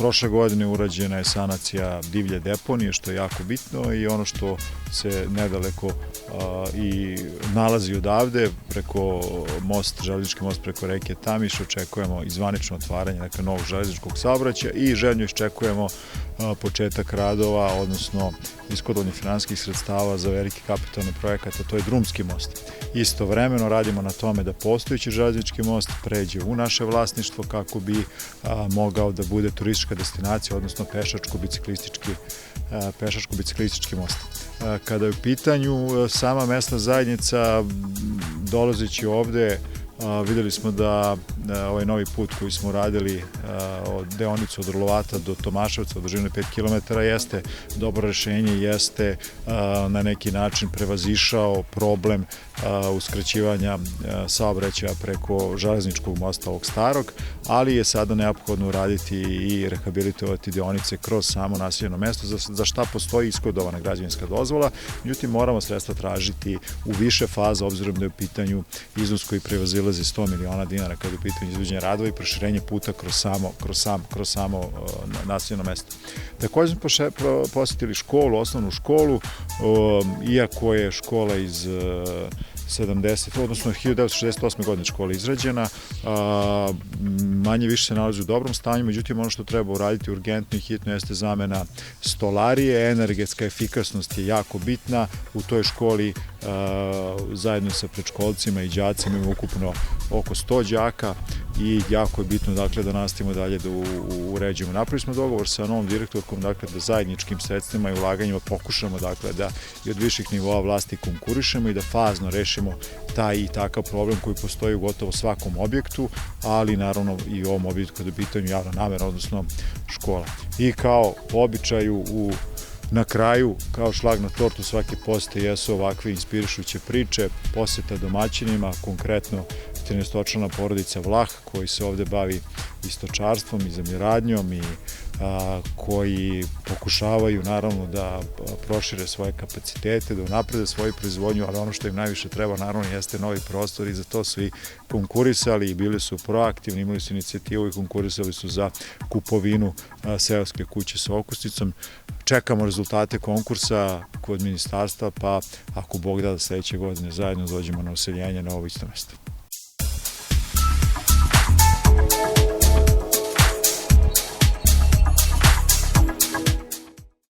Prošle godine urađena je sanacija divlje deponije, što je jako bitno, i ono što se nedaleko i nalazi odavde, preko železnički most preko reke Tamiš, očekujemo i zvanično otvaranje novog železničkog saobraćaja i željno iščekujemo početak radova, odnosno ishodovanje finansijskih sredstava za veliki kapitalni projekat, a to je drumski most. Istovremeno radimo na tome da postojeći železnički most pređe u naše vlasništvo kako bi mogao da bude turistička destinacija, odnosno pešačko-biciklistički most. Kada je u pitanju sama mesna zajednica, dolazeći ovde, videli smo da ovaj novi put koji smo radili od deonicu od Orlovata do Tomaševca u dužini 5 km jeste dobro rešenje, jeste na neki način prevazišao problem uskraćivanja saobraćaja preko železničkog mosta ovog starog, ali je sada neophodno uraditi i rehabilitovati deonice kroz samo naseljeno mesto, za šta postoji ishodovana građevinska dozvola. Međutim, moramo sredstva tražiti u više faza, obzirom da je u pitanju iznos koji prevazilazi 100 miliona dinara kada je u pitanju izvođenja radova i proširenje puta kroz samo naseljeno mesto. Takođe smo posetili školu, osnovnu školu, iako je škola iz 1968. godine škola izrađena, manje više se nalazi u dobrom stanju, međutim ono što treba uraditi urgentno i hitno jeste zamena stolarije, energetska efikasnost je jako bitna. U toj školi zajedno sa predškolcima i đacima imamo ukupno oko 100 đaka i jako je bitno da nastavimo dalje da uređujemo. Napravili smo dogovor sa novom direktorkom da zajedničkim sredstvima i ulaganjima pokušamo da i od viših nivoa vlasti konkurišemo i da fazno rešimo taj i takav problem koji postoji u gotovo svakom objektu, ali naravno i u ovom objektu kada je u pitanju javna namera, odnosno škola. I kao po običaju na kraju, kao šlag na tortu svake posete jesu ovakve inspirišuće priče, poseta domaćinima, konkretno 13-člana porodica Vlah koji se ovde bavi i stočarstvom i zemljoradnjom i koji pokušavaju naravno da prošire svoje kapacitete, da unaprede svoju proizvodnju, ali ono što im najviše treba naravno jeste novi prostor i za to su i konkurisali i bili su proaktivni, imali su inicijativu i konkurisali su za kupovinu seoske kuće sa okusnicom. Čekamo rezultate konkursa kod ministarstva, pa ako Bog da sledeće godine zajedno dođemo na useljenje na ovo isto mesto.